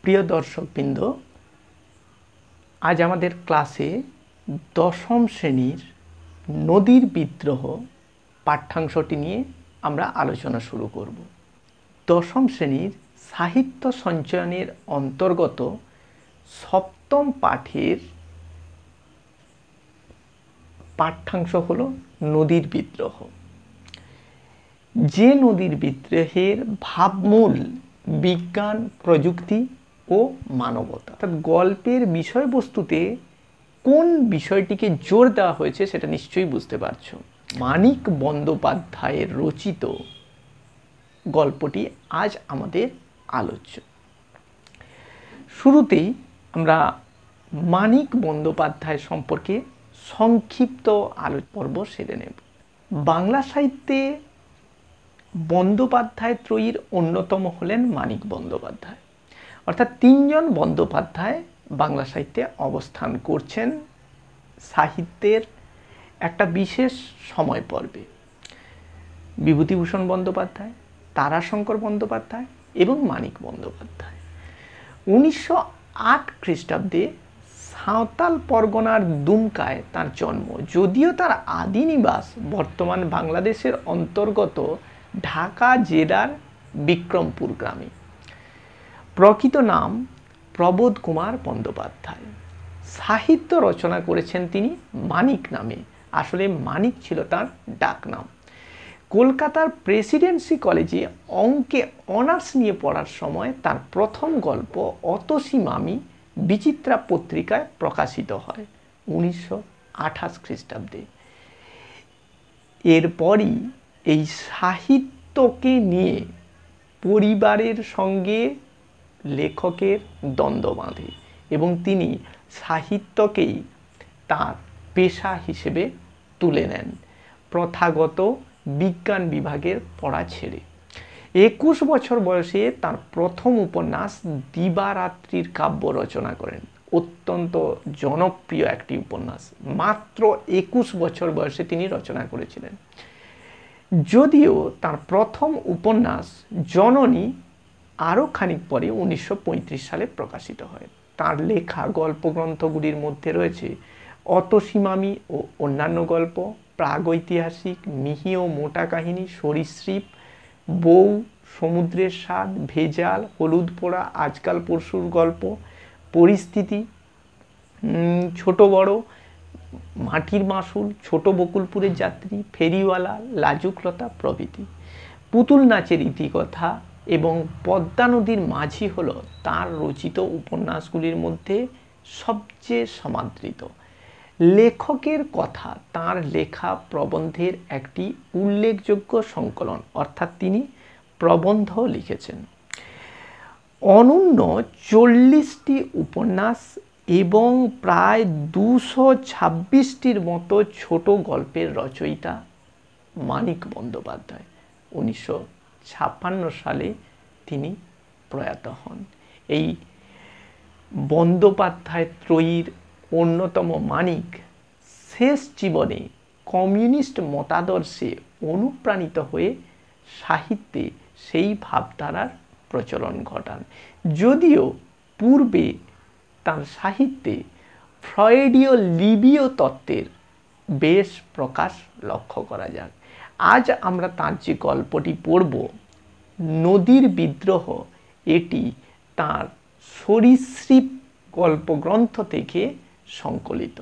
প্রিয় দর্শকবৃন্দ, আজ আমাদের ক্লাসে দশম শ্রেণীর নদীর বিদ্রোহ পাঠ্যাংশটি নিয়ে আমরা আলোচনা শুরু করব। দশম শ্রেণীর সাহিত্য সঞ্চয়নের অন্তর্গত সপ্তম পাঠের পাঠ্যাংশ হল নদীর বিদ্রোহ। যে নদীর বিদ্রোহের ভাবমূল বিজ্ঞান, প্রযুক্তি ও মানবতা, অর্থাৎ গল্পের বিষয়বস্তুতে কোন বিষয়টিকে জোর দেওয়া হয়েছে সেটা নিশ্চয়ই বুঝতে পারছো। মানিক বন্দ্যোপাধ্যায়ের রচিত গল্পটি আজ আমাদের আলোচ্য। শুরুতেই আমরা মানিক বন্দ্যোপাধ্যায় সম্পর্কে সংক্ষিপ্ত পর্ব সেরে নেব। বাংলা সাহিত্যে বন্দ্যোপাধ্যায় ত্রয়ীর অন্যতম হলেন মানিক বন্দ্যোপাধ্যায়। অর্থাৎ তিনজন বন্দ্যোপাধ্যায় বাংলা সাহিত্যে অবস্থান করছেন সাহিত্যের একটা বিশেষ সময় পর্বে। বিভূতিভূষণ বন্দ্যোপাধ্যায়, তারাশঙ্কর বন্দ্যোপাধ্যায় এবং মানিক বন্দ্যোপাধ্যায়। 1908 খ্রিস্টাব্দে সাঁওতাল পরগনার দুমকায় তার জন্ম। যদিও তার আদি নিবাস বর্তমান বাংলাদেশের অন্তর্গত ঢাকা জেলার বিক্রমপুর গ্রামে। প্রকৃত নাম প্রবোধ কুমার বন্দ্যোপাধ্যায়। সাহিত্য রচনা করেছেন তিনি মানিক নামে। আসলে মানিক ছিল তার ডাক নাম। কলকাতার প্রেসিডেন্সি কলেজে অঙ্কে অনার্স নিয়ে পড়ার সময় তার প্রথম গল্প অতসী মামি বিচিত্রা পত্রিকায় প্রকাশিত হয় 1928 খ্রিস্টাব্দে। এরপরই এই সাহিত্যকে নিয়ে পরিবারের সঙ্গে লেখকের দ্বন্দ্ব বাঁধে এবং তিনি সাহিত্যকেই তার পেশা হিসেবে তুলে নেন, প্রথাগত বিজ্ঞান বিভাগের পড়া ছেড়ে। 21 বছর বয়সে তার প্রথম উপন্যাস দিবারাত্রির কাব্য রচনা করেন। অত্যন্ত জনপ্রিয় একটি উপন্যাস, মাত্র 21 বছর বয়সে তিনি রচনা করেছিলেন। যদিও তার প্রথম উপন্যাস জননী আরও খানিক পরে 1935 সালে প্রকাশিত হয়। তার লেখা গল্পগ্রন্থগুলির মধ্যে রয়েছে অতসী মামি ও অন্যান্য গল্প, প্রাগৈতিহাসিক, মিহি ও মোটা কাহিনী, সরীসৃপ, বউ, সমুদ্রের স্বাদ, ভেজাল, হলুদ পোড়া, আজকাল পরশুর গল্প, পরিস্থিতি, ছোট বড়, মাটির মাসুল, ছোট বকুলপুরের যাত্রী, ফেরিওয়ালা, লাজুকলতা প্রভৃতি। পুতুল নাচের ইতিকথা এবং পদ্মা নদীর মাঝি হল তার রচিত উপন্যাসগুলির মধ্যে সবচেয়ে সমাদৃত। লেখকের কথা তার লেখা প্রবন্ধের একটি উল্লেখযোগ্য সংকলন, অর্থাৎ তিনি প্রবন্ধ লিখেছেন। অনূন্য 40টি উপন্যাস এবং প্রায় 226টির মতো ছোট গল্পের রচয়িতা মানিক বন্দ্যোপাধ্যায়। 1956 সালে তিনি প্রয়াত হন। এই বন্দ্যোপাধ্যায় ত্রয়ীর অন্যতম মানিক শেষ জীবনে কমিউনিস্ট মতাদর্শে অনুপ্রাণিত হয়ে সাহিত্যে সেই ভাবধারার প্রচলন ঘটান। যদিও পূর্বে তার সাহিত্যে ফ্রয়েডীয় লিবিয় তত্ত্বের বেশ প্রকাশ লক্ষ্য করা যাক। আজ আমরা তার যে গল্পটি পড়ব, নদীর বিদ্রোহ, এটি তার সরীসৃপ গল্পগ্রন্থ থেকে সংকলিত,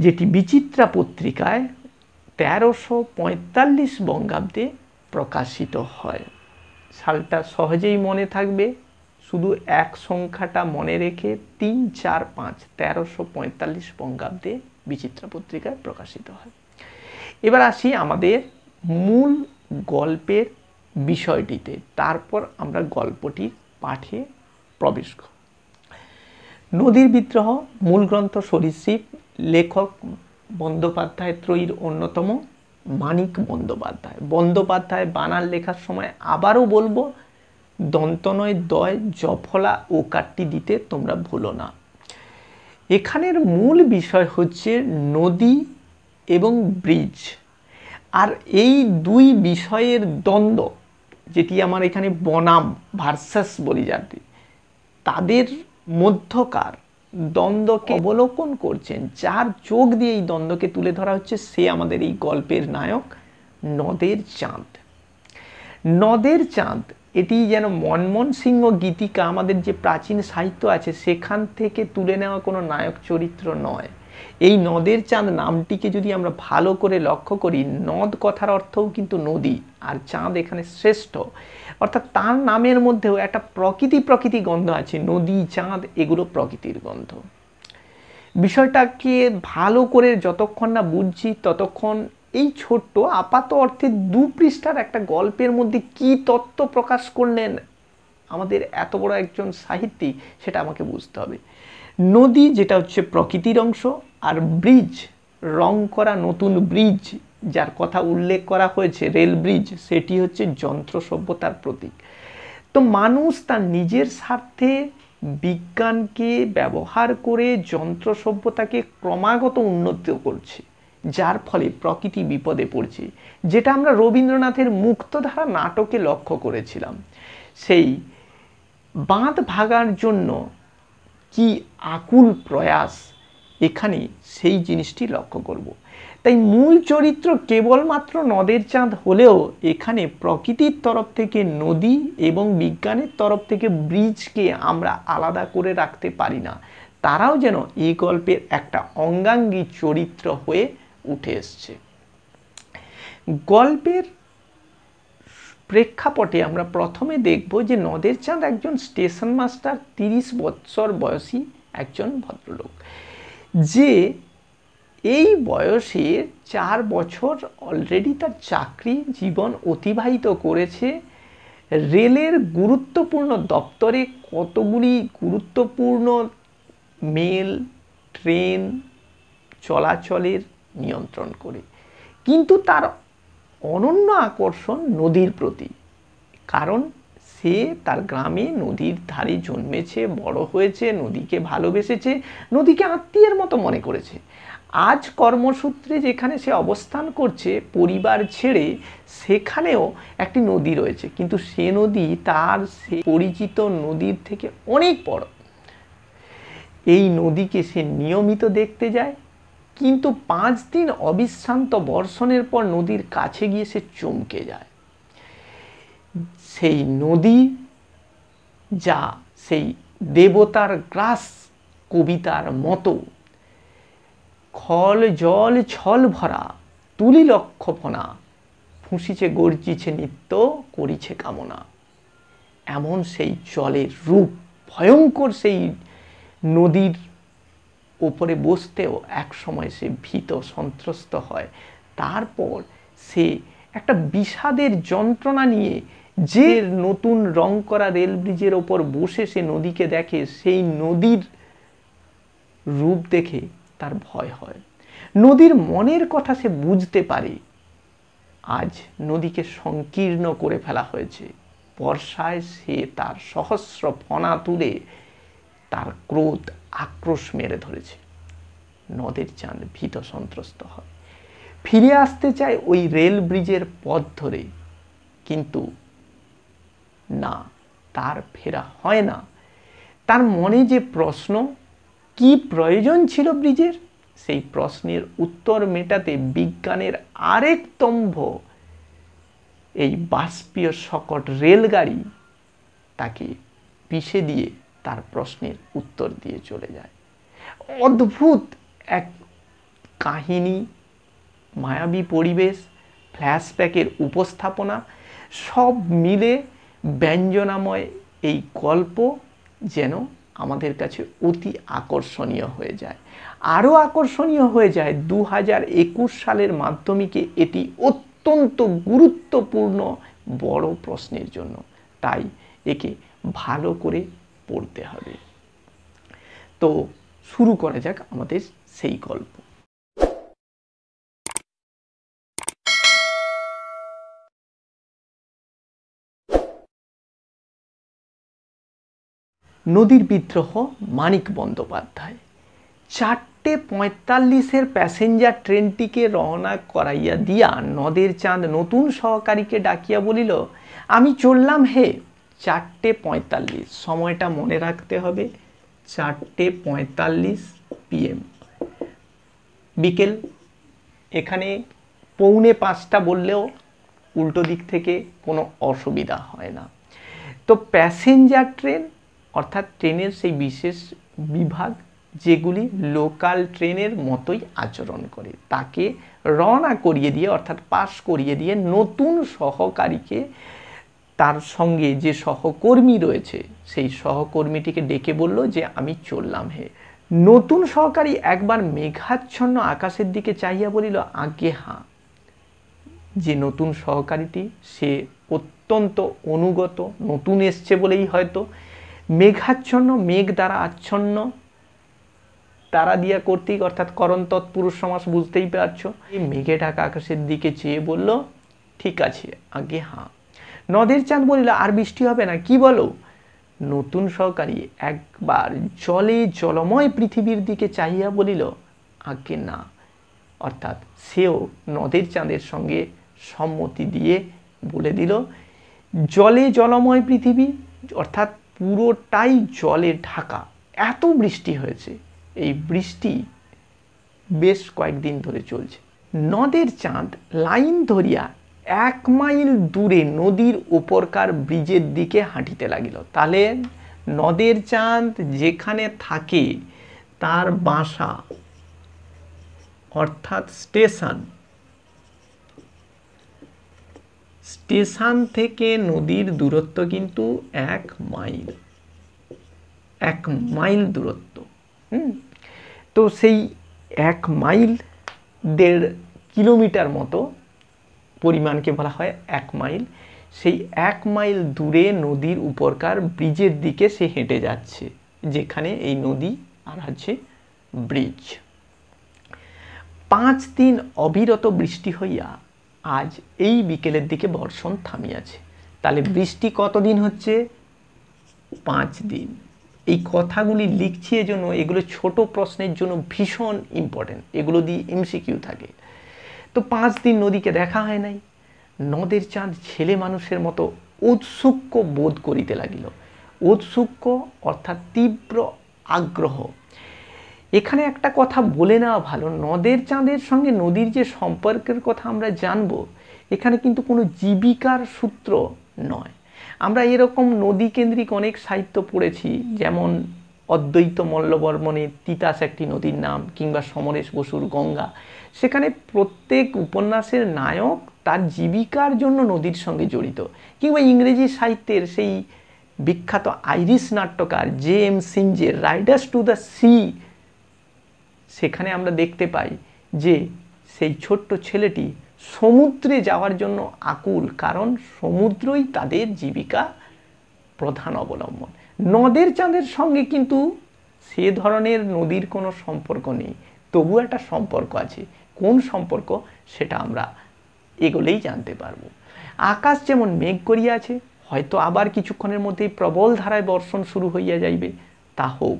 যেটি বিচিত্রা পত্রিকায় 1345 বঙ্গাব্দে প্রকাশিত হয়। সালটা সহজেই মনে থাকবে, শুধু এক সংখ্যাটা মনে রেখে 3, 4, 5, 1345 বঙ্গাব্দে বিচিত্রা পত্রিকায় প্রকাশিত হয়। এবার আসি আমাদের মূল গল্পের বিষয়টিতে, তারপর আমরা গল্পটির পাঠে প্রবেশ করব। নদীর বিদ্রোহ মূল গ্রন্থ সরীসৃপ। লেখক বন্দ্যোপাধ্যায় ত্রয়ীর অন্যতম মানিক বন্দ্যোপাধ্যায়। বন্দ্যোপাধ্যায় বানান লেখার সময় আবারও বলবো, দন্তনয় দয় জফলা ও কাট্টি দিতে তোমরা ভুলো না। এখানের মূল বিষয় হচ্ছে নদী এবং ব্রিজ। আর এই দুই বিষয়ের দ্বন্দ্ব যেটি আমার এখানে বনাম ভার্সাস বলি যাতে, তাদের মধ্যকার দ্বন্দ্বকে অবলোকন করছেন, যার চোখ দিয়ে এই দ্বন্দ্বকে তুলে ধরা হচ্ছে, সে আমাদের এই গল্পের নায়ক নদের চাঁদ। নদের চাঁদ এটি যেন মনমোহন সিংহ গীতিকা, আমাদের যে প্রাচীন সাহিত্য আছে সেখান থেকে তুলে নেওয়া কোনো নায়ক চরিত্র নয়। এই নদের চাঁদ নামটিকে যদি আমরা ভালো করে লক্ষ্য করি, নদ কথার অর্থও কিন্তু নদী, আর চাঁদ এখানে শ্রেষ্ঠ, অর্থাৎ তার নামের মধ্যেও একটা প্রকৃতি গন্ধ আছে। নদী, চাঁদ এগুলো প্রকৃতির গন্ধ। বিষয়টাকে ভালো করে যতক্ষণ না বুঝছি ততক্ষণ এই ছোট্ট আপাত অর্থে 2 পৃষ্ঠার একটা গল্পের মধ্যে কি তত্ত্ব প্রকাশ করলেন আমাদের এত বড় একজন সাহিত্যিক, সেটা আমাকে বুঝতে হবে। নদী যেটা হচ্ছে প্রকৃতির অংশ, আর ব্রিজ, রং করা নতুন ব্রিজ যার কথা উল্লেখ করা হয়েছে, রেল ব্রিজ, সেটি হচ্ছে যন্ত্র সভ্যতার প্রতীক। তো মানুষ তার নিজের স্বার্থে বিজ্ঞানকে ব্যবহার করে যন্ত্র সভ্যতাকে ক্রমাগত উন্নত করছে, যার ফলে প্রকৃতি বিপদে পড়ছে, যেটা আমরা রবীন্দ্রনাথের মুক্তধারা নাটকে লক্ষ্য করেছিলাম। সেই বাঁধ ভাঙার জন্য কি আকুল প্রয়াস, এখানে সেই জিনিসটি লক্ষ্য করব। তাই মূল চরিত্র কেবলমাত্র নদের চাঁদ হলেও এখানে প্রকৃতির তরফ থেকে নদী এবং বিজ্ঞানের তরফ থেকে ব্রিজকে আমরা আলাদা করে রাখতে পারি না। তারাও যেন এই গল্পের একটা অঙ্গাঙ্গী চরিত্র হয়ে উঠে এসছে। গল্পের প্রেক্ষাপটে আমরা প্রথমে দেখব যে নদের চাঁদ একজন স্টেশন মাস্টার, 30 বছর বয়সী একজন ভদ্রলোক, যে এই বয়সে 4 বছর অলরেডি তার চাকরি জীবন অতিবাহিত করেছে। রেলের গুরুত্বপূর্ণ দপ্তরে কতগুলি গুরুত্বপূর্ণ মেল ট্রেন চলাচলের নিয়ন্ত্রণ করে, কিন্তু তার অনন্য আকর্ষণ নদীর প্রতি, কারণ সে তার গ্রামে নদীর ধারে জন্মেছে, বড় হয়েছে, নদীকে ভালোবেসেছে, নদীকে আত্মীয়ের মতো মনে করেছে। আজ কর্মসূত্রে যেখানে সে অবস্থান করছে পরিবার ছেড়ে, সেখানেও একটি নদী রয়েছে, কিন্তু সে নদী তার সে পরিচিত নদীর থেকে অনেক বড়। এই নদীকে সে নিয়মিত দেখতে যায়, কিন্তু 5 দিন অবিশ্রান্ত বর্ষণের পর নদীর কাছে গিয়ে সে চমকে যায়। সেই নদী যা সেই দেবতার গ্রাস কবিতার মতো, খল জল ছল ভরা তুলি লক্ষ ফনা, ফুঁসিছে গর্জিছে নিত্য করিছে কামনা। এমন সেই জলের রূপ, ভয়ঙ্কর সেই নদীর ওপরে বসতেও এক সময় সে ভীত সন্ত্রস্ত হয়। তারপর সে একটা বিষাদের যন্ত্রণা নিয়ে যে নতুন রং করা রেল ব্রিজের ওপর বসে সে নদীকে দেখে, সেই নদীর রূপ দেখে তার ভয় হয়। নদীর মনের কথা সে বুঝতে পারে। আজ নদীকে সংকীর্ণ করে ফেলা হয়েছে। বর্ষায় সে তার সহস্র ফনা তুলে তার ক্রোধ আক্রোশ মেরে ধরেছে। নদের চাঁদ ভীত সন্ত্রস্ত হয়, ফিরে আসতে চায় ওই রেল ব্রিজের পথ ধরে, কিন্তু না, তার ফেরা হয় না। তার মনে যে প্রশ্ন, কি প্রয়োজন ছিল ব্রিজের, সেই প্রশ্নের উত্তর মেটাতে বিজ্ঞানের আরেক স্তম্ভ, এই বাষ্পীয় সকট রেলগাড়ি, তাকে পিষে দিয়ে তার প্রশ্নের উত্তর দিয়ে চলে যায়। অদ্ভুত এক কাহিনী, মায়াবী পরিবেশ, ফ্ল্যাশব্যাকের উপস্থাপনা, সব মিলে ব্যঞ্জনাময় এই গল্প যেন আমাদের কাছে অতি আকর্ষণীয় হয়ে যায়। আরও আকর্ষণীয় হয়ে যায় 2021 সালের মাধ্যমিকে এটি অত্যন্ত গুরুত্বপূর্ণ বড় প্রশ্নের জন্য। তাই একে ভালো করে পড়তে হবে। তো শুরু করা যাক আমাদের সেই গল্প। নদীর বিদ্রোহ, মানিক বন্দ্যোপাধ্যায়। 4:45 প্যাসেঞ্জার ট্রেনটিকে রওনা করাইয়া দিয়া নদের চাঁদ নতুন সহকারীকে ডাকিয়া বলিল, আমি চললাম হে 4:45, সময়টা মনে রাখতে হবে, 4:45 PM, বিকেল। এখানে 4:45 বললেও উল্টো দিক থেকে কোনো অসুবিধা হয় না। তো প্যাসেঞ্জার ট্রেন অর্থাৎ ট্রেনের সেই বিশেষ বিভাগ যেগুলি লোকাল ট্রেনের মতোই আচরণ করে, তাকে রওনা করিয়ে দিয়ে অর্থাৎ পাস করিয়ে দিয়ে নতুন সহকারীকে, তার সঙ্গে যে সহকর্মী রয়েছে সেই সহকর্মীটিকে ডেকে বলল যে আমি চললাম হে। নতুন সহকারী একবার মেঘাচ্ছন্ন আকাশের দিকে চাহিয়া বলিল আজ্ঞে হাঁ। যে নতুন সহকারীটি সে অত্যন্ত অনুগত, নতুন এসছে বলেই হয়তো মেঘাচ্ছন্ন, মেঘ দ্বারা আচ্ছন্ন, তারা দিয়া কর্তৃক অর্থাৎ করণ তৎপুরুষ সমাস, বুঝতেই পারছো। মেঘে ঢাকা আকাশের দিকে চেয়ে বলল ঠিক আছে আগে হাঁ। নদের চাঁদ বলিল আর বৃষ্টি হবে না, কি বলো? নতুন সহকারী একবার জলে জলময় পৃথিবীর দিকে চাহিয়া বলিল আগে না, অর্থাৎ সেও নদের চাঁদের সঙ্গে সম্মতি দিয়ে বলে দিল জলে জলময় পৃথিবী অর্থাৎ পুরোটাই জলে ঢাকা, এত বৃষ্টি হয়েছে, এই বৃষ্টি বেশ কয়েকদিন ধরে চলছে। নদের চাঁদ লাইন ধরিয়া 1 মাইল দূরে নদীর উপরকার ব্রিজের দিকে হাঁটিতে লাগিল। তাহলে নদের চাঁদ যেখানে থাকে তার বাসা অর্থাৎ স্টেশন থেকে নদীর দূরত্ব কিন্তু 1 মাইল, 1 মাইল দূরত্ব। তো সেই 1 মাইল 1.5 কিলোমিটার মতো পরিমাণকে বলা হয় 1 মাইল। সেই 1 মাইল দূরে নদীর উপরকার ব্রিজের দিকে সে হেঁটে যাচ্ছে, যেখানে এই নদী আর আছে ব্রিজ। 5 দিন অবিরত বৃষ্টি হইয়া আজ এই বিকেলের দিকে বর্ষণ থামিয়াছে। তাহলে বৃষ্টি কতদিন হচ্ছে? 5 দিন। এই কথাগুলি লিখছি এজন্য, এগুলো ছোট প্রশ্নের জন্য ভীষণ ইম্পর্টেন্ট, এগুলো দিয়ে এমসিকিউ থাকে। তো 5 দিন নদীকে দেখা হয় নাই। নদের চাঁদ ছেলে মানুষের মতো ঔৎসুক্য বোধ করিতে লাগিল। ঔৎসুক্য অর্থাৎ তীব্র আগ্রহ। এখানে একটা কথা বলে নেওয়া ভালো, নদের চাঁদের সঙ্গে নদীর যে সম্পর্কের কথা আমরা জানব, এখানে কিন্তু কোনো জীবিকার সূত্র নয়। আমরা এরকম নদী কেন্দ্রিক অনেক সাহিত্য পড়েছি, যেমন অদ্বৈত মল্লবর্মণের তিতাস একটি নদীর নাম, কিংবা সমরেশ বসুর গঙ্গা। সেখানে প্রত্যেক উপন্যাসের নায়ক তার জীবিকার জন্য নদীর সঙ্গে জড়িত। কিংবা ইংরেজি সাহিত্যের সেই বিখ্যাত আইরিশ নাট্যকার জে.এম. সিঞ্জের রাইডার্স টু দ্য সি, সেখানে আমরা দেখতে পাই যে সেই ছোট্ট ছেলেটি সমুদ্রে যাওয়ার জন্য আকুল, কারণ সমুদ্রই তাদের জীবিকা প্রধান অবলম্বন। নদের চাঁদের সঙ্গে কিন্তু সে ধরনের নদীর কোনো সম্পর্ক নেই, তবু একটা সম্পর্ক আছে। কোন সম্পর্ক সেটা আমরা এগোলেই জানতে পারবো। আকাশ যেমন মেঘ করিয়া আছে, হয়তো আবার কিছুক্ষণের মধ্যেই প্রবল ধারায় বর্ষণ শুরু হইয়া যাইবে, তা হোক।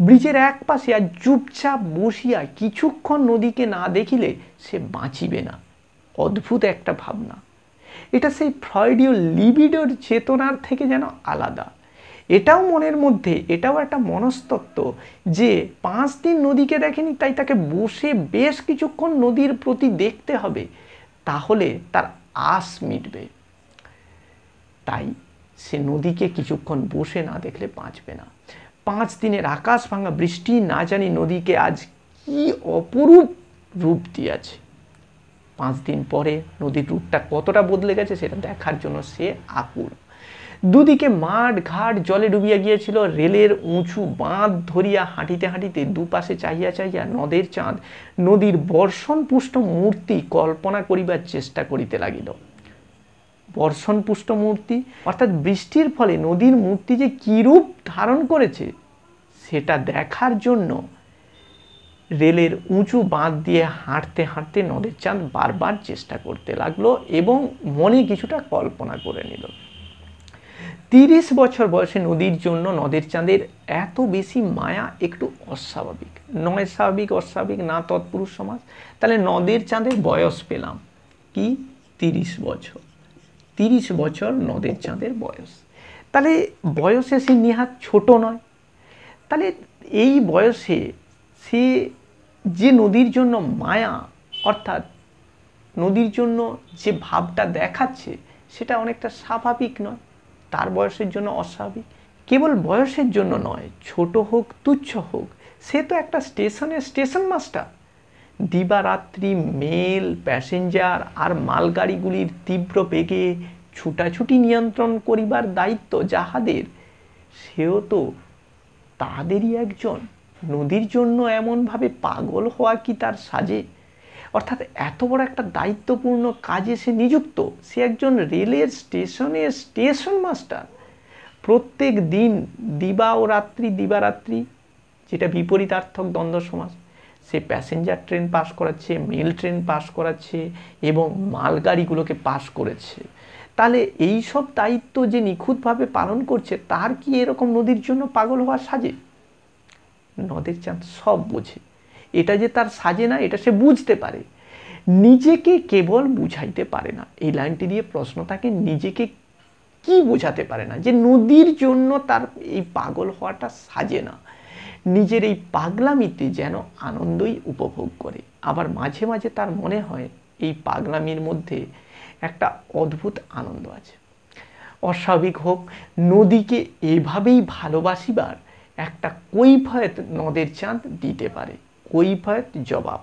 ব্রিজের এক পাশে আর চুপচাপ বসিয়া কিছুক্ষণ নদীকে না দেখিলে সে বাঁচিবে না। অদ্ভুত একটা ভাবনা, এটা সেই ফ্রয়েডীয় লিবিডোর চেতনার থেকে যেন আলাদা। এটাও মনের মধ্যে, এটাও একটা মনস্তত্ত্ব যে 5 দিন নদীকে দেখেনি, তাই তাকে বসে বেশ কিছুক্ষণ নদীর প্রতি দেখতে হবে, তাহলে তার আশ মিটবে। তাই সে নদীকে কিছুক্ষণ বসে না দেখলে বাঁচবে না। 5 দিনের আকাশ ভাঙা বৃষ্টি না জানি নদীকে আজ কি অপরূপ রূপ দিয়েছে। 5 দিন পরে নদীর রূপটা কতটা বদলে গেছে সেটা দেখার জন্য সে আকুল। দুদিকে মাঠ ঘাট জলে ডুবিয়া গিয়েছিল। রেলের উঁচু বাঁধ ধরিয়া হাঁটিতে হাঁটিতে দুপাশে চাহিয়া চাহিয়া নদের চাঁদ নদীর বর্ষণপুষ্ট মূর্তি কল্পনা করিবার চেষ্টা করিতে লাগিল। বর্ষণপুষ্ট মূর্তি অর্থাৎ বৃষ্টির ফলে নদীর মূর্তি যে কী রূপ ধারণ করেছে সেটা দেখার জন্য রেলের উঁচু বাঁধ দিয়ে হাঁটতে হাঁটতে নদের চাঁদ বারবার চেষ্টা করতে লাগলো এবং মনে কিছুটা কল্পনা করে নিল। 30 বছর বয়সে নদীর জন্য নদের চাঁদের এত বেশি মায়া একটু অস্বাভাবিক নয়। স্বাভাবিক অস্বাভাবিক না তৎপুরুষ সমাস। তাহলে নদের চাঁদের বয়স পেলাম কি 30 বছর। 30 বছর নদের চাঁদের বয়স। তাহলে বয়সে সে নেহাত ছোট নয়। তাহলে এই বয়সে সে যে নদীর জন্য মায়া, অর্থাৎ নদীর জন্য যে ভাবটা দেখাচ্ছে, সেটা অনেকটা স্বাভাবিক নয়, তার বয়সের জন্য অস্বাভাবিক। কেবল বয়সের জন্য নয়, ছোট হোক তুচ্ছ হোক, সে তো একটা স্টেশনের স্টেশন মাস্টার। দিবারাত্রি মেল, প্যাসেঞ্জার আর মালগাড়িগুলির তীব্র বেগে ছুটাছুটি নিয়ন্ত্রণ করিবার দায়িত্ব যাহাদের, সেও তো তাদেরই একজন। নদীর জন্য এমনভাবে পাগল হওয়া কি তার সাজে? অর্থাৎ এত বড় একটা দায়িত্বপূর্ণ কাজে সে নিযুক্ত, সে একজন রেলের স্টেশনের স্টেশন মাস্টার। প্রত্যেক দিন দিবা ও রাত্রি, দিবারাত্রি যেটা বিপরীতার্থক দ্বন্দ্ব সমাস, সে প্যাসেঞ্জার ট্রেন পাস করাচ্ছে, মেল ট্রেন পাস করাচ্ছে এবং মালগাড়িগুলোকে পাস করেছে। তাহলে এই সব দায়িত্ব যে নিখুঁতভাবে পালন করছে, তার কি এরকম নদীর জন্য পাগল হওয়া সাজে? নদের চাঁদ সব বোঝে। এটা যে তার সাজে না, এটা সে বুঝতে পারে, নিজেকে কেবল বুঝাইতে পারে না। এই লাইনটি দিয়ে প্রশ্ন থাকে, নিজেকে কি বোঝাতে পারে না যে নদীর জন্য তার এই পাগল হওয়াটা সাজে না। নিজের এই পাগলামিতে যেন আনন্দই উপভোগ করে। আবার মাঝে মাঝে তার মনে হয় এই পাগলামির মধ্যে একটা অদ্ভুত আনন্দ আছে। অস্বাভাবিক হোক, নদীকে এভাবেই ভালোবাসিবার একটা কৈফিয়ত নদের চাঁদ দিতে পারে। কৈফিয়ত, জবাব।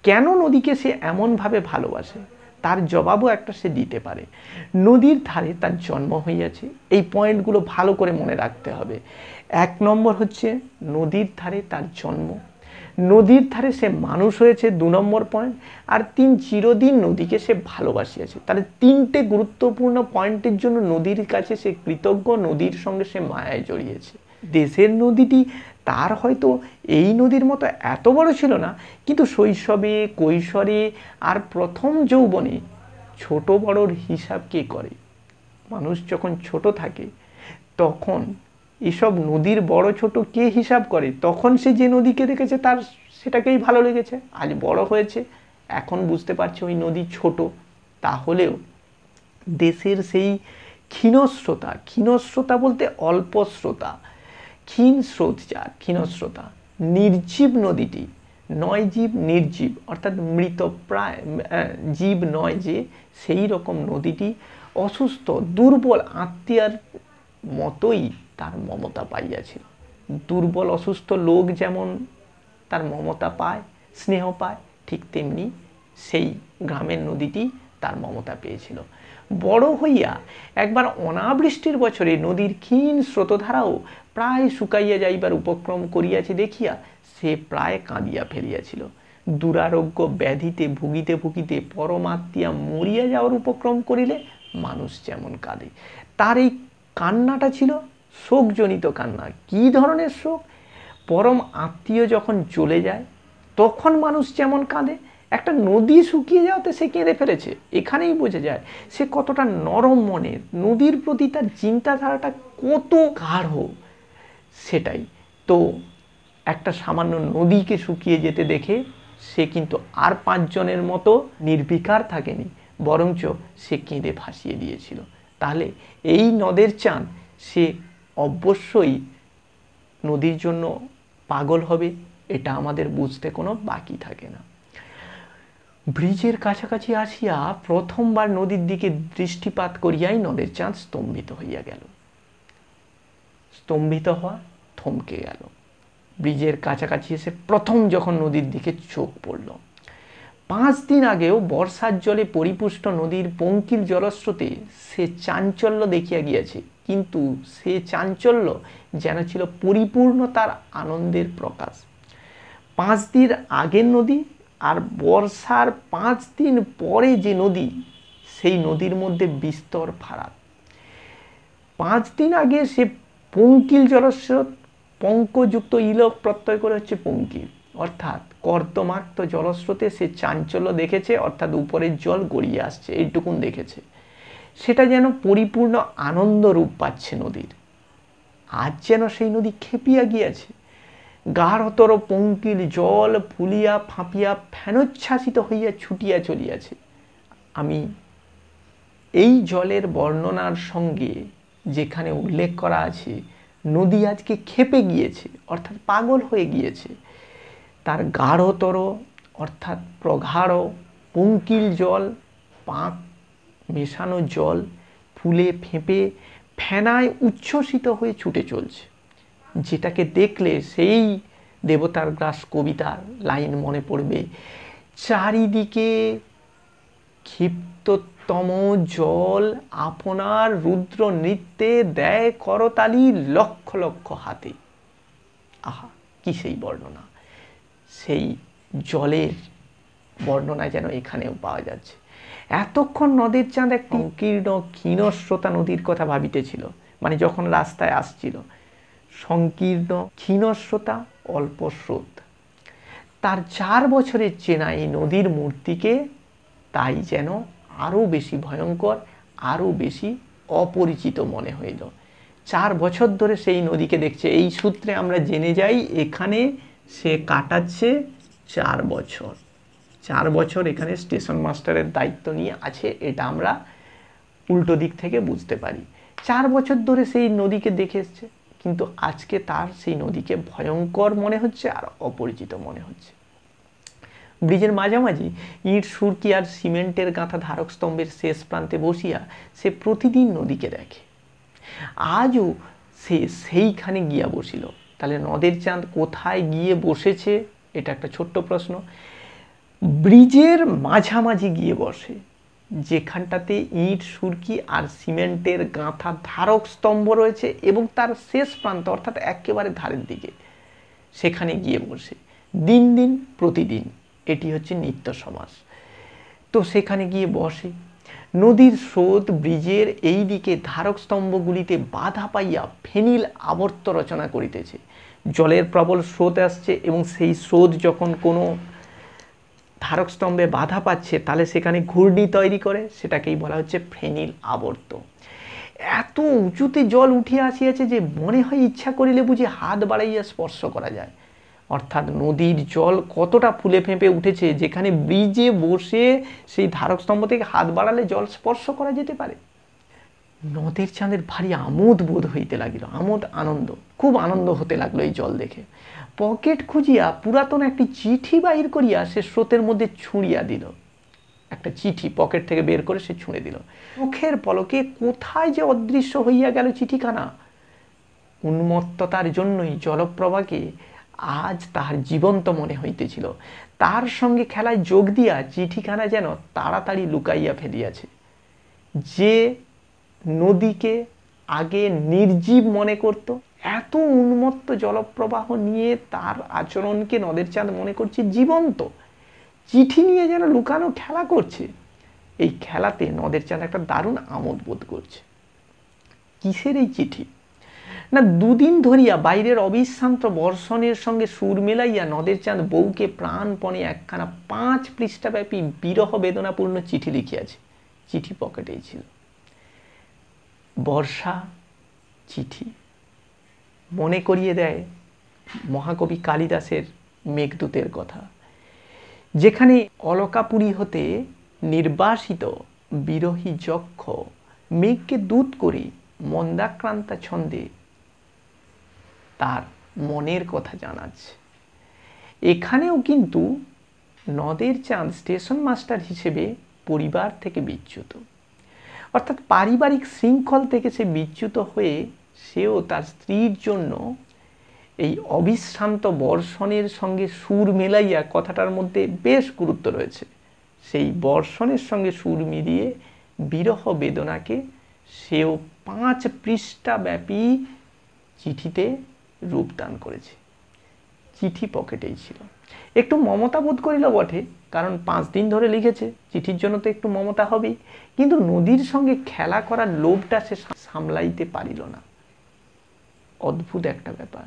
কেন নদীকে সে এমনভাবে ভালোবাসে, তার জবাবও একটা সে দিতে পারে। নদীর ধারে তার জন্ম হইয়াছে। এই পয়েন্টগুলো ভালো করে মনে রাখতে হবে। 1 নম্বর হচ্ছে নদীর ধারে তার জন্ম, নদীর ধারে সে মানুষ হয়েছে 2 নম্বর পয়েন্ট, আর 3 চিরদিন নদীকে সে ভালোবাসিয়াছে। তাহলে 3টে গুরুত্বপূর্ণ পয়েন্টের জন্য নদীর কাছে সে কৃতজ্ঞ, নদীর সঙ্গে সে মায়ায় জড়িয়েছে। দেশের নদীটি তার হয়তো এই নদীর মতো এত বড় ছিল না, কিন্তু শৈশবে, কৈশোরে আর প্রথম যৌবনে ছোট বড়র হিসাব কে করে? মানুষ যখন ছোট থাকে তখন এসব নদীর বড় ছোট কে হিসাব করে? তখন সে যে নদীকে দেখেছে তার সেটাকেই ভালো লেগেছে। আজ বড় হয়েছে, এখন বুঝতে পারছে ওই নদী ছোট। তাহলেও দেশের সেই ক্ষীণস্রোতা, ক্ষীণস্রোতা বলতে অল্প স্রোতা, ক্ষীণ স্রোত যার, ক্ষীণস্রোতা নির্জীব নদীটি, নয় জীব নির্জীব, অর্থাৎ মৃত প্রায় জীব নয় যে, সেই রকম নদীটি অসুস্থ দুর্বল আত্মীয়ার মতোই তার মমতা পাইয়াছিল। দুর্বল অসুস্থ লোক যেমন তার মমতা পায়, স্নেহ পায়, ঠিক তেমনি সেই গ্রামের নদীটি তার মমতা পেয়েছিল। বড় হইয়া একবার অনাবৃষ্টির বছরে নদীর ক্ষীণ স্রোতধারাও প্রায় শুকাইয়া যাইবার উপক্রম করিয়াছে দেখিয়া সে প্রায় কাঁদিয়া ফেলিয়াছিল। দুরারোগ্য ব্যাধিতে ভুগিতে ভুগিতে পরমাত্মীয়া মরিয়া যাওয়ার উপক্রম করিলে মানুষ যেমন কাঁদে, তার এই কান্নাটা ছিল শোকজনিত কান্না। কি ধরনের শোক? পরম আত্মীয় যখন চলে যায় তখন মানুষ যেমন কাঁদে, একটা নদী শুকিয়ে যাওয়াতে সে কেঁদে ফেলেছে। এখানেই বোঝা যায় সে কতটা নরম মনের, নদীর প্রতি তার চিন্তাধারাটা কত গাঢ়। সেটাই তো, একটা সামান্য নদীকে শুকিয়ে যেতে দেখে সে কিন্তু আর 5 জনের মতো নির্বিকার থাকেনি, বরঞ্চ সে কেঁদে ভাসিয়ে দিয়েছিল। তাহলে এই নদের চাঁদ সে অবশ্যই নদীর জন্য পাগল হবে, এটা আমাদের বুঝতে কোনো বাকি থাকে না। ব্রিজের কাছাকাছি আসিয়া প্রথমবার নদীর দিকে দৃষ্টিপাত করিয়াই নদের চাঁদ স্তম্ভিত হইয়া গেল। স্তম্ভিত হওয়া, থমকে গেল। ব্রিজের কাছাকাছি এসে প্রথম যখন নদীর দিকে চোখ পড়ল, 5 দিন আগেও বর্ষার জলে পরিপুষ্ট নদীর পঙ্কিল জলস্রোতে সে চাঞ্চল্য দেখিয়া গিয়াছে, কিন্তু সে চাঞ্চল্য যেন ছিল পরিপূর্ণতার আনন্দের প্রকাশ। 5 দিন আগের নদী আর বর্ষার 5 দিন পরে যে নদী, সেই নদীর মধ্যে বিস্তর ফারাক। 5 দিন আগে সে পঙ্কিল জলস্রোত, পঙ্কযুক্ত ইলক প্রত্যয় করে হচ্ছে পঙ্কিল, অর্থাৎ কর্দমাক্ত জলস্রোতে সে চাঞ্চল্য দেখেছে, অর্থাৎ উপরের জল গড়িয়ে আসছে, এইটুকুন দেখেছে। সেটা যেন পরিপূর্ণ আনন্দ রূপ পাচ্ছে নদীর। আজ যেন সেই নদী খেপিয়া গিয়াছে, গাঢ়তর পঙ্কিল জল ফুলিয়া ফাঁপিয়া ফেনোচ্ছ্বাসিত হইয়া ছুটিয়া চলিয়াছে। আমি এই জলের বর্ণনার সঙ্গে যেখানে উল্লেখ করা আছে নদী আজকে ক্ষেপে গিয়েছে অর্থাৎ পাগল হয়ে গিয়েছে, তার গাঢ়তর অর্থাৎ প্রগাঢ় পঙ্কিল জল, পাক মেশানো জল ফুলে ফেঁপে ফেনায় উচ্ছ্বসিত হয়ে ছুটে চলছে, যেটাকে দেখলে সেই দেবতার গ্রাস কবিতার লাইন মনে পড়বে, চারিদিকে ক্ষিপ্ততম জল আপনার রুদ্র নৃত্যে দেয় করতালি লক্ষ লক্ষ হাতে। আহা, কি সেই বর্ণনা! সেই জলের বর্ণনা যেন এখানেও পাওয়া যাচ্ছে। এতক্ষণ নদের চাঁদ এক সংকীর্ণ ক্ষীণস্রোতা নদীর কথা ভাবিতেছিল, মানে যখন রাস্তায় আসছিল, সংকীর্ণ ক্ষীণস্রোতা অল্প স্রোত। তার 4 বছরের চেনা এই নদীর মূর্তিকে তাই যেন আরও বেশি ভয়ঙ্কর, আরও বেশি অপরিচিত মনে হইল। 4 বছর ধরে সেই নদীকে দেখছে। এই সূত্রে আমরা জেনে যাই এখানে সে কাটাচ্ছে 4 বছর। 4 বছর এখানে স্টেশন মাস্টারের দায়িত্ব নিয়ে আছে, এটা আমরা উল্টো দিক থেকে বুঝতে পারি। 4 বছর ধরে সেই নদীকে দেখে এসছে, কিন্তু আজকে তার সেই নদীকে ভয়ঙ্কর মনে হচ্ছে আর অপরিচিত মনে হচ্ছে। ব্রিজের মাঝামাঝি ইট সুরকি আর সিমেন্টের গাঁথা ধারক স্তম্ভের শেষ প্রান্তে বসিয়া সে প্রতিদিন নদীকে দেখে। আজও সে সেইখানে গিয়া বসিল। তাহলে নদের চাঁদ কোথায় গিয়ে বসেছে, এটা একটা ছোট্ট প্রশ্ন। ব্রিজের মাঝামাঝি গিয়ে বসে, যেখানটাতে ইট সুরকি আর সিমেন্টের গাঁথা ধারক স্তম্ভ রয়েছে এবং তার শেষ প্রান্ত অর্থাৎ একেবারে ধারের দিকে, সেখানে গিয়ে বসে দিন দিন প্রতিদিন, এটি হচ্ছে নিত্য সমাস। তো সেখানে গিয়ে বসে। নদীর স্রোত ব্রিজের এই দিকে ধারক স্তম্ভগুলিতে বাধা পাইয়া ফেনিল আবর্ত রচনা করিতেছে। জলের প্রবল স্রোত আসছে এবং সেই স্রোত যখন কোনো ধারক স্তম্ভে বাধা পাচ্ছে তাহলে সেখানে ঘূর্ণি তৈরি করে, সেটাকেই বলা হচ্ছে ফেনিল আবর্ত। এত উঁচুতে জল উঠিয়া আসিয়াছে যে মনে হয় ইচ্ছা করিলে বুঝি হাত বাড়াইয়া স্পর্শ করা যায়। অর্থাৎ নদীর জল কতটা ফুলে ফেঁপে উঠেছে, যেখানে ব্রিজে বসে সেই ধারক স্তম্ভ থেকে হাত বাড়ালে জল স্পর্শ করা যেতে পারে। নদের চাঁদের ভারী আমোদ বোধ হইতে লাগিল, আমোদ আনন্দ, খুব আনন্দ হতে লাগলো এই জল দেখে। পকেট খুঁজিয়া পুরাতন একটি চিঠি বাহির করিয়া সে স্রোতের মধ্যে ছুঁড়িয়া দিল। একটা চিঠি পকেট থেকে বের করে সে ছুঁড়ে দিল। চোখের পলকে কোথায় যে অদৃশ্য হইয়া গেল চিঠিখানা। উন্মত্ততার জন্যই জলপ্রভাকে আজ তাহার জীবন্ত মনে হইতেছিল। তার সঙ্গে খেলায় যোগ দিয়া চিঠিখানা যেন তাড়াতাড়ি লুকাইয়া ফেলিয়াছে। যে নদীকে আগে নির্জীব মনে করত, এত উন্মত্ত জলপ্রবাহ নিয়ে তার আচরণকে নদের চাঁদ মনে করছে জীবন্ত। চিঠি নিয়ে যেন লুকানো খেলা করছে। এই খেলাতে নদের চাঁদ একটা দারুণ আমোদ বোধ করছে। কিসের এই চিঠি? না, 2 দিন ধরিয়া বাইরের অবিশ্রান্ত বর্ষণের সঙ্গে সুর মেলাইয়া নদের চাঁদ বউকে প্রাণপণে একখানা 5 পৃষ্ঠাব্যাপী বিরহ বেদনাপূর্ণ চিঠি লিখিয়াছে। চিঠি পকেটেই ছিল। বর্ষা চিঠি মনে করিয়ে দেয় মহাকবি কালিদাসের মেঘদূতের কথা, যেখানে অলকাপুরী হতে নির্বাসিত বিরহী যক্ষ মেঘকে দূত করে মন্দাক্রান্তা ছন্দে তার মনের কথা জানাচ্ছে। এখানেও কিন্তু নদের চাঁদ স্টেশন মাস্টার হিসেবে পরিবার থেকে বিচ্যুত, অর্থাৎ পারিবারিক শৃঙ্খল থেকে সে বিচ্যুত হয়ে সেও তার স্ত্রীর জন্য এই অবিশ্রান্ত বর্ষণের সঙ্গে সুর মেলাইয়া, কথাটার মধ্যে বেশ গুরুত্ব রয়েছে, সেই বর্ষণের সঙ্গে সুর মিলিয়ে বিরহ বেদনাকে সেও 5 পৃষ্ঠাব্যাপী চিঠিতে রূপদান করেছে। চিঠি পকেটেই ছিল। একটু মমতা বোধ করিল বটে, কারণ 5 দিন ধরে লিখেছে, চিঠির জন্য তো একটু মমতা হবেই, কিন্তু নদীর সঙ্গে খেলা করার লোভটা সে সামলাইতে পারিল না। অদ্ভুত একটা ব্যাপার।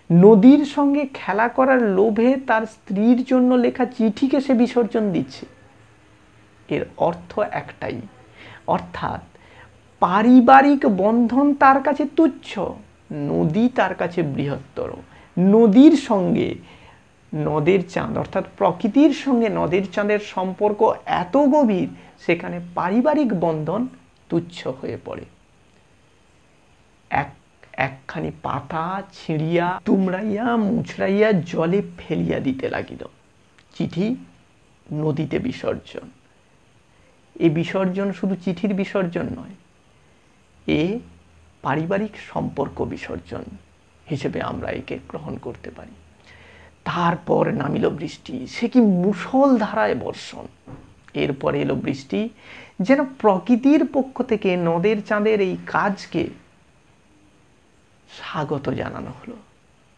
নদীর সঙ্গে খেলা করার লোভে তার স্ত্রীর জন্য লেখা চিঠিকে সে বিসর্জন দিচ্ছে। এর অর্থ একটাই, অর্থাৎ পারিবারিক বন্ধন তার কাছে তুচ্ছ, নদী তার কাছে বৃহত্তর। নদীর সঙ্গে নদের চাঁদ অর্থাৎ প্রকৃতির সঙ্গে নদের চাঁদের সম্পর্ক এত গভীর, সেখানে পারিবারিক বন্ধন তুচ্ছ হয়ে পড়ে। একখানি পাতা ছিঁড়িয়া তুমড়াইয়া মুছড়াইয়া জলে ফেলিয়া দিতে লাগিল। চিঠি নদীতে বিসর্জন। এই বিসর্জন শুধু চিঠির বিসর্জন নয়, এ পারিবারিক সম্পর্ক বিসর্জন হিসেবে আমরা একে গ্রহণ করতে পারি। তারপর নামিল বৃষ্টি, সে কি মুষলধারায় বর্ষণ। এরপরে এলো বৃষ্টি, যেন প্রকৃতির পক্ষ থেকে নদের চাঁদের এই কাজকে স্বাগত জানানো হলো।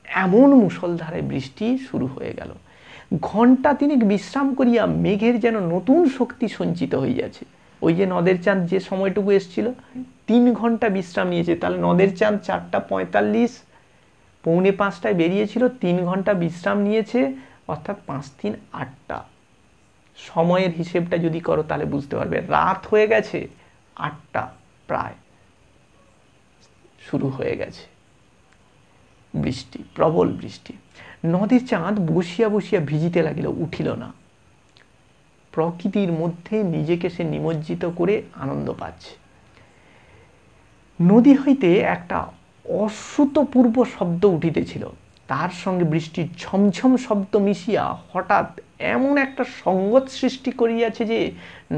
এমন মুষলধারায় বৃষ্টি শুরু হয়ে গেল। ঘণ্টা তিনেক বিশ্রাম করিয়া মেঘের যেন নতুন শক্তি সঞ্চিত হইয়াছে। ওই যে নদের চাঁদ যে সময়টুকু এসছিল, 3 ঘন্টা বিশ্রাম নিয়েছে। তাহলে নদের চাঁদ 4:45 পৌনে 5টায় বেরিয়েছিল, 3 ঘন্টা বিশ্রাম নিয়েছে, অর্থাৎ 5 3 8টা। সময়ের হিসেবটা যদি করো তাহলে বুঝতে পারবে রাত হয়ে গেছে, 8টা প্রায় শুরু হয়ে গেছে বৃষ্টি, প্রবল বৃষ্টি। নদীর চাঁদ বসিয়া বসিয়া ভিজিতে লাগিল, উঠিল না। প্রকৃতির মধ্যে নিজেকে সে নিমজ্জিত করে আনন্দ পাচ্ছে। নদী হইতে একটা অশ্রুতপূর্ব শব্দ উঠিতেছিল, তার সঙ্গে বৃষ্টির ঝমঝম শব্দ মিশিয়া হঠাৎ এমন একটা সঙ্গত সৃষ্টি করিয়াছে যে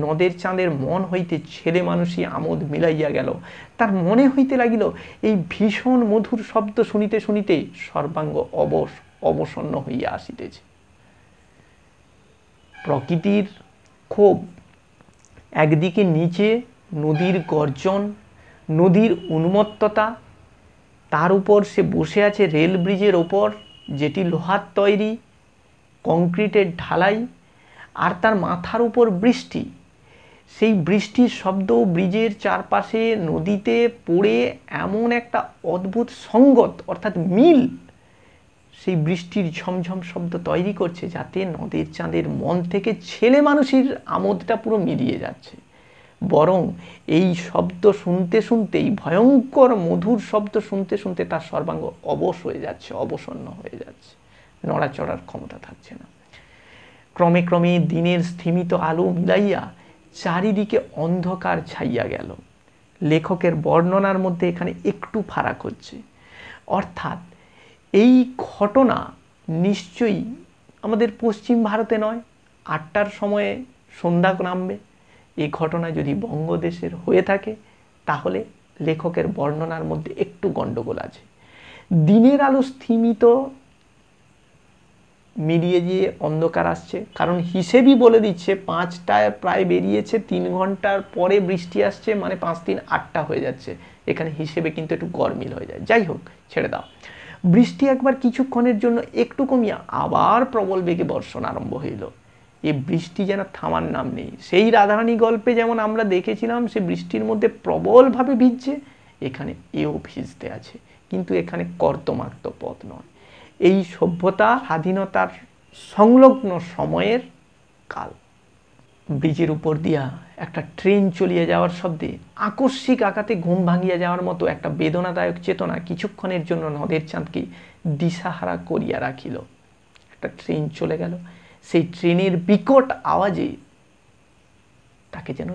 নদের চাঁদের মন হইতে ছেলে মানুষই আমোদ মিলাইয়া গেল। তার মনে হইতে লাগিল এই ভীষণ মধুর শব্দ শুনিতে শুনিতে সর্বাঙ্গ অবসন্ন হইয়া আসিতেছে। প্রকৃতির ক্ষোভ, একদিকে নিচে নদীর গর্জন, নদীর উন্মত্ততা, তার উপর সে বসে আছে রেল ব্রিজের ওপর, যেটি লোহার তৈরি, কংক্রিটের ঢালাই, আর তার মাথার উপর বৃষ্টি। সেই বৃষ্টির শব্দ ব্রিজের চারপাশে নদীতে পড়ে এমন একটা অদ্ভুত সঙ্গত অর্থাৎ মিল সেই বৃষ্টির ঝমঝম শব্দ তৈরি করছে, যাতে নদের চাঁদের মন থেকে ছেলে মানুষের আমোদটা পুরো মিলিয়ে যাচ্ছে। বরং এই শব্দ শুনতে শুনতেই, ভয়ঙ্কর মধুর শব্দ শুনতে শুনতে তার সর্বাঙ্গ অবশ হয়ে যাচ্ছে, অবসন্ন হয়ে যাচ্ছে, নড়াচড়ার ক্ষমতা থাকছে না। ক্রমে ক্রমে দিনের স্থিমিত আলো মিলাইয়া চারিদিকে অন্ধকার ছাইয়া গেল। লেখকের বর্ণনার মধ্যে এখানে একটু ফারাক হচ্ছে, অর্থাৎ এই ঘটনা নিশ্চয়ই আমাদের পশ্চিম ভারতে নয়। 8টার সময়ে সন্ধ্যা নামবে। এই ঘটনা যদি বঙ্গদেশের হয়ে থাকে তাহলে লেখকের বর্ণনার মধ্যে একটু গন্ডগোল আছে। দিনের আলো স্থিমিত মিলিয়ে গিয়ে অন্ধকার আসছে, কারণ হিসেবই বলে দিচ্ছে 5টায় প্রায় বেরিয়েছে, 3 ঘন্টার পরে বৃষ্টি আসছে, মানে 5 3 8টা হয়ে যাচ্ছে। এখানে হিসেবে কিন্তু একটু গরমিল হয়ে যায়। যাই হোক, ছেড়ে দাও। বৃষ্টি একবার কিছুক্ষণের জন্য একটু কমিয়া আবার প্রবল বেগে বর্ষণ আরম্ভ হইল। এই বৃষ্টি যেন থামার নাম নেই। সেই রাধারানী গল্পে যেমন আমরা দেখেছিলাম সে বৃষ্টির মধ্যে প্রবলভাবে ভিজছে, এখানে এও ভিজতে আছে, কিন্তু এখানে কর্তমাক্ত পথ নয়। এই সভ্যতা স্বাধীনতার সংলগ্ন সময়ের কাল। ব্রিজের উপর দিয়া একটা ট্রেন চলিয়ে যাওয়ার শব্দে আকস্মিক আঘাতে ঘুম ভাঙিয়া যাওয়ার মতো একটা বেদনাদায়ক চেতনা কিছুক্ষণের জন্য নদের চাঁদকে দিশাহারা করিয়া রাখিল। একটা ট্রেন চলে গেল, সেই ট্রেনের বিকট আওয়াজে তাকে যেন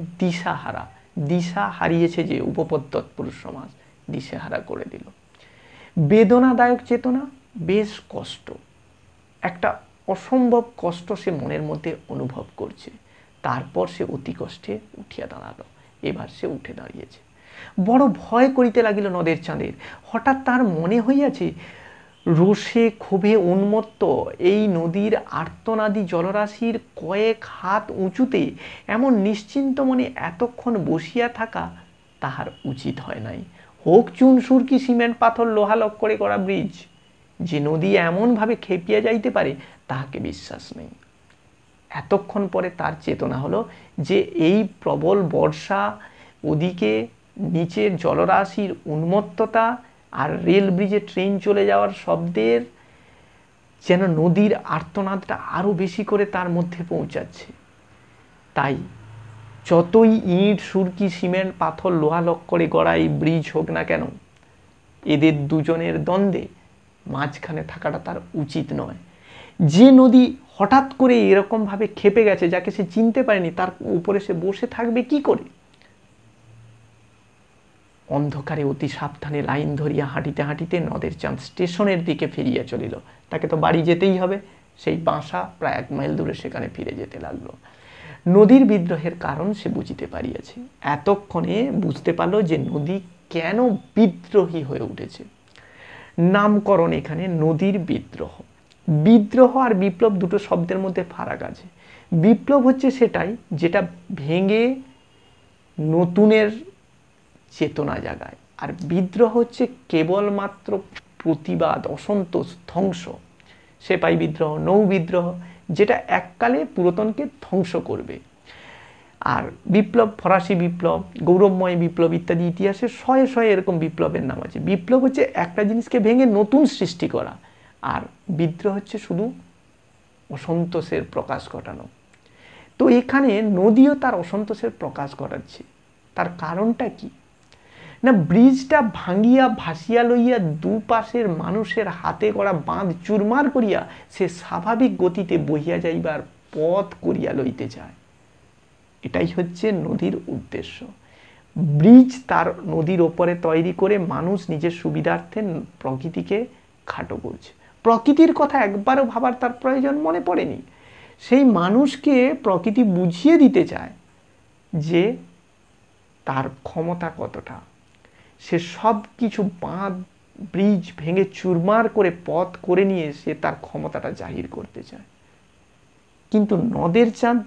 দিশা হারিয়েছে যে উপপদ তৎপুরুষ সমাজ, দিশেহারা করে দিল। বেদনাদায়ক চেতনা, বেশ কষ্ট, একটা অসম্ভব কষ্ট সে মনের মধ্যে অনুভব করছে। তারপর সে অতি কষ্টে উঠিয়া দাঁড়ালো। এবার সে উঠে দাঁড়িয়েছে। বড় ভয় করিতে লাগিল নদের চাঁদের। হঠাৎ তার মনে হইয়াছে রোষে ক্ষোভে উন্মত্ত এই নদীর আর্তনাদী জলরাশির কয়েক হাত উঁচুতে এমন নিশ্চিন্ত মনে এতক্ষণ বসিয়া থাকা তাহার উচিত হয় নাই। হোক চুন সুরকি সিমেন্ট পাথর লোহা লক্করে করা ব্রিজ, যে নদী এমনভাবে খেপিয়া যাইতে পারে তাহাকে বিশ্বাস নেই। এতক্ষণ পরে তার চেতনা হলো যে এই প্রবল বর্ষা, ওদিকে নিচের জলরাশির উন্মত্ততা, আর রেল ব্রিজে ট্রেন চলে যাওয়ার শব্দের যেন নদীর আর্তনাদটা আরও বেশি করে তার মধ্যে পৌঁছাচ্ছে। তাই যতই ইট সুরকি সিমেন্ট পাথর লোহা লক্করে গড়া এই ব্রিজ হোক না কেন, এদের দুজনের দ্বন্দ্বে মাঝখানে থাকাটা তার উচিত নয়। যে নদী হঠাৎ করে এরকমভাবে ক্ষেপে গেছে, যাকে সে চিনতে পারেনি, তার উপরে সে বসে থাকবে কি করে? অন্ধকারে অতি সাবধানে লাইন ধরিয়া হাঁটিতে হাঁটিতে নদের চাঁদ স্টেশনের দিকে ফিরিয়া চলিল। তাকে তো বাড়ি যেতেই হবে, সেই বাসা প্রায় 1 মাইল দূরে, সেখানে ফিরে যেতে লাগলো। নদীর বিদ্রোহের কারণ সে বুঝিতে পারিয়াছে। এতক্ষণে বুঝতে পারলো যে নদী কেন বিদ্রোহী হয়ে উঠেছে। নামকরণ এখানে নদীর বিদ্রোহ। বিদ্রোহ আর বিপ্লব দুটো শব্দের মধ্যে ফারাক আছে। বিপ্লব হচ্ছে সেটাই যেটা ভেঙে নতুনের চেতনা জাগায়, আর বিদ্রোহ হচ্ছে কেবলমাত্র প্রতিবাদ, অসন্তোষ, ধ্বংস। সেপাই বিদ্রোহ, নৌ বিদ্রোহ, যেটা এককালে পুরাতনকে ধ্বংস করবে। আর বিপ্লব, ফরাসি বিপ্লব, গৌরবময় বিপ্লব ইত্যাদি ইতিহাসে শয়ে শয়ে এরকম বিপ্লবের নাম আছে। বিপ্লব হচ্ছে একটা জিনিসকে ভেঙে নতুন সৃষ্টি করা, আর বিদ্রোহ হচ্ছে শুধু অসন্তোষের প্রকাশ ঘটানো। তো এখানে নদীও তার অসন্তোষের প্রকাশ ঘটাচ্ছে। তার কারণটা কি না, ব্রিজটা ভাঙিয়া ভাসিয়া লইয়া দুপাশের মানুষের হাতে করা বাঁধ চুরমার করিয়া সে স্বাভাবিক গতিতে বহিয়া যাইবার পথ করিয়া লইতে চায়। এটাই হচ্ছে নদীর উদ্দেশ্য। ব্রিজ তার নদীর ওপরে তৈরি করে মানুষ নিজের সুবিধার্থে প্রকৃতিকে খাটো করছে। প্রকৃতির কথা একবারও ভাবার তার প্রয়োজন মনে পড়েনি। সেই মানুষকে প্রকৃতি বুঝিয়ে দিতে চায় যে তার ক্ষমতা কতটা। সে সব কিছু বাঁধ ব্রিজ ভেঙে চুরমার করে পথ করে নিয়ে সে তার ক্ষমতাটা জাহির করতে চায়। কিন্তু নদের চাঁদ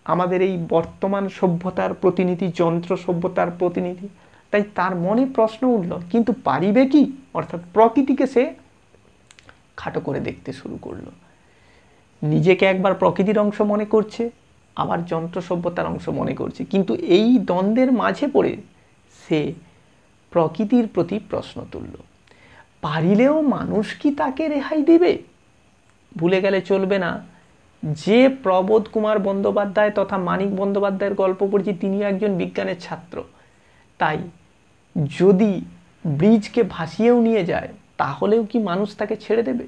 আমাদের এই বর্তমান সভ্যতার প্রতিনিধি, যন্ত্র সভ্যতার প্রতিনিধি, তাই তার মনে প্রশ্ন উঠল, কিন্তু পারিবে কি? অর্থাৎ প্রকৃতিকে সে খাটো করে দেখতে শুরু করলো। নিজেকে একবার প্রকৃতির অংশ মনে করছে, আবার যন্ত্র সভ্যতার অংশ মনে করছে। কিন্তু এই দ্বন্দ্বের মাঝে পড়ে সে প্রকৃতির প্রতি প্রশ্ন তুলল, পারিলেও মানুষ কি তাকে রেহাই দিবে? ভুলে গেলে চলবে না যে প্রবোধ কুমার বন্দ্যোপাধ্যায় তথা মানিক বন্দ্যোপাধ্যায়ের গল্প পড়ছি, তিনি একজন বিজ্ঞানের ছাত্র। তাই যদি ব্রিজকে ভাসিয়েও নিয়ে যায়, তাহলেও কি মানুষ তাকে ছেড়ে দেবে?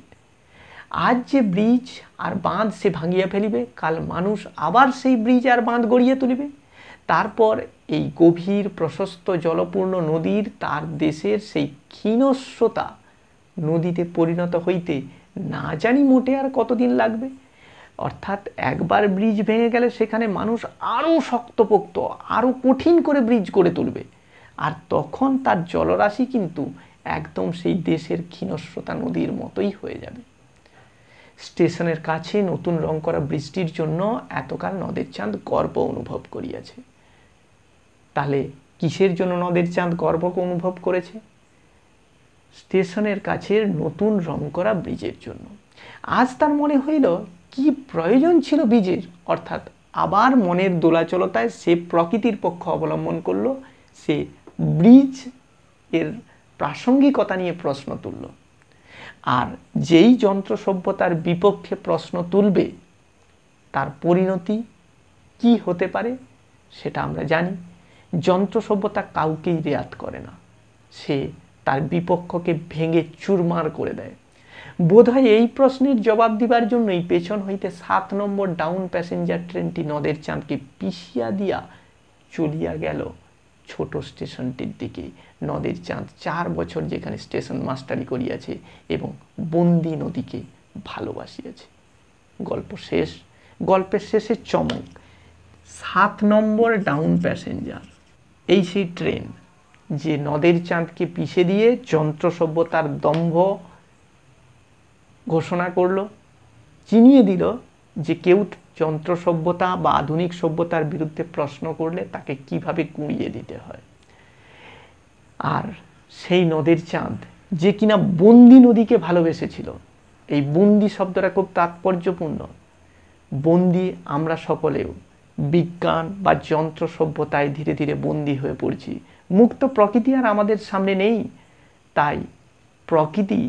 আজ যে ব্রিজ আর বাঁধ সে ভাঙিয়া ফেলিবে, কাল মানুষ আবার সেই ব্রিজ আর বাঁধ গড়িয়ে তুলিবে। তারপর এই গভীর প্রশস্ত জলপূর্ণ নদীর তার দেশের সেই ক্ষীণস্রোতা নদীতে পরিণত হইতে না জানি মোটে আর কতদিন লাগবে। অর্থাৎ একবার ব্রিজ ভেঙে গেলে সেখানে মানুষ আরও শক্তপোক্ত, আরও কঠিন করে ব্রিজ গড়ে তুলবে, আর তখন তার জলরাশি কিন্তু একদম সেই দেশের ক্ষীণস্রোতা নদীর মতোই হয়ে যাবে। স্টেশনের কাছে নতুন রং করা ব্রিজটির জন্য এতকাল নদের চাঁদ গর্ব অনুভব করিয়াছে। তাহলে কিসের জন্য নদের চাঁদ গর্ব অনুভব করেছে? স্টেশনের কাছে নতুন রং করা ব্রিজের জন্য। আজ তার মনে হইল কি প্রয়োজন ছিল ব্রিজের, অর্থাৎ আবার মনের দোলাচলতায় সে প্রকৃতির পক্ষ অবলম্বন করলো। সে ব্রিজ এর প্রাসঙ্গিকতা নিয়ে প্রশ্ন তুলল। আর যেই যন্ত্র সভ্যতার বিপক্ষে প্রশ্ন তুলবে, তার পরিণতি কি হতে পারে সেটা আমরা জানি। যন্ত্র সভ্যতা কাউকেই রেয়াত করে না, সে তার বিপক্ষকে ভেঙে চুরমার করে দেয়। বোধহয় এই প্রশ্নের জবাব দিবার জন্যই পেছন হইতে 7 নম্বর ডাউন প্যাসেঞ্জার ট্রেনটি নদের চাঁদকে পিষিয়া দিয়া চলিয়া গেল ছোট স্টেশনটির দিকে। নদের চাঁদ 4 বছর যেখানে স্টেশন মাস্টারি করিয়াছে এবং বন্দি নদীকে ভালোবাসিয়াছে। গল্প শেষ। গল্পের শেষে চমক। 7 নম্বর ডাউন প্যাসেঞ্জার, এই সেই ট্রেন যে নদের চাঁদকে পিষে দিয়ে যন্ত্র সভ্যতার দম্ভ ঘোষণা করলো, চিনিয়ে দিল যে কেউ যন্ত্র সভ্যতা বা আধুনিক সভ্যতার বিরুদ্ধে প্রশ্ন করলে তাকে কিভাবে গুঁড়িয়ে দিতে হয়। আর সেই নদের চাঁদ যে কিনা বন্দি নদীকে ভালোবেসেছিল, এই বন্দি শব্দটা খুব তাৎপর্যপূর্ণ। বন্দি আমরা সকলেও বিজ্ঞান বা যন্ত্র সভ্যতায় ধীরে ধীরে বন্দি হয়ে পড়ছি। মুক্ত প্রকৃতি আর আমাদের সামনে নেই। তাই প্রকৃতি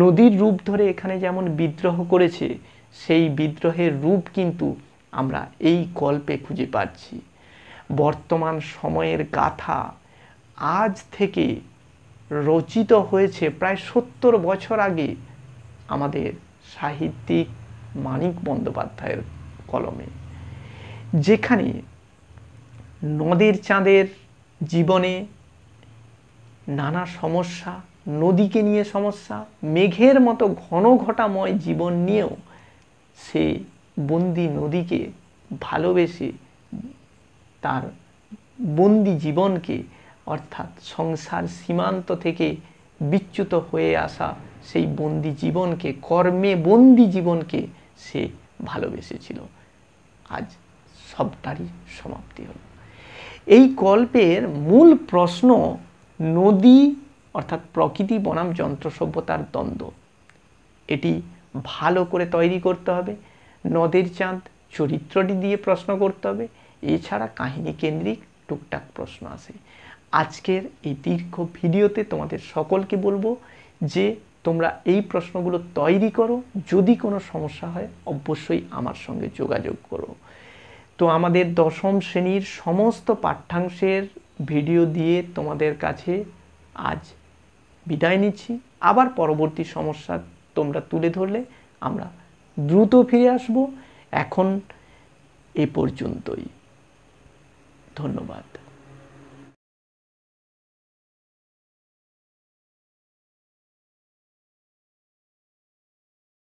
নদীর রূপ ধরে এখানে যেমন বিদ্রোহ করেছে, সেই বিদ্রোহের রূপ কিন্তু আমরা এই গল্পে খুঁজে পাচ্ছি। বর্তমান সময়ের গাথা আজ থেকে রচিত হয়েছে প্রায় 70 বছর আগে আমাদের সাহিত্যিক মানিক বন্দ্যোপাধ্যায়ের কলমে, যেখানে নদের চাঁদের জীবনে নানা সমস্যা, নদীকে নিয়ে সমস্যা, মেঘের মতো ঘন ঘটাময় জীবন নিয়েও সে বন্দি নদীকে ভালোবেসে তার বন্দি জীবনকে, অর্থাৎ সংসার সীমান্ত থেকে বিচ্যুত হয়ে আসা সেই বন্দি জীবনকে, কর্মে বন্দি জীবনকে সে ভালোবেসেছিল। আজ সবটারই সমাপ্তি হল। এই গল্পের মূল প্রশ্ন নদী অর্থাৎ প্রকৃতি বনাম যন্ত্র সভ্যতার দ্বন্দ্ব। এটি ভালো করে তৈরি করতে হবে। নদের চাঁদ চরিত্রটি দিয়ে প্রশ্ন করতে হবে। এছাড়া কাহিনী কেন্দ্রিক টুকটাক প্রশ্ন আসে। আজকের এই দীর্ঘ ভিডিওতে তোমাদের সকলকে বলবো যে তোমরা এই প্রশ্নগুলো তৈরি করো। যদি কোনো সমস্যা হয় অবশ্যই আমার সঙ্গে যোগাযোগ করো। তো আমাদের দশম শ্রেণীর সমস্ত পাঠ্যাংশের ভিডিও দিয়ে তোমাদের কাছে আজ বিদায় নিচ্ছি। আবার পরবর্তী সমস্যা তোমরা তুলে ধরলে আমরা দ্রুত ফিরে আসব। এখন এ পর্যন্তই। ধন্যবাদ।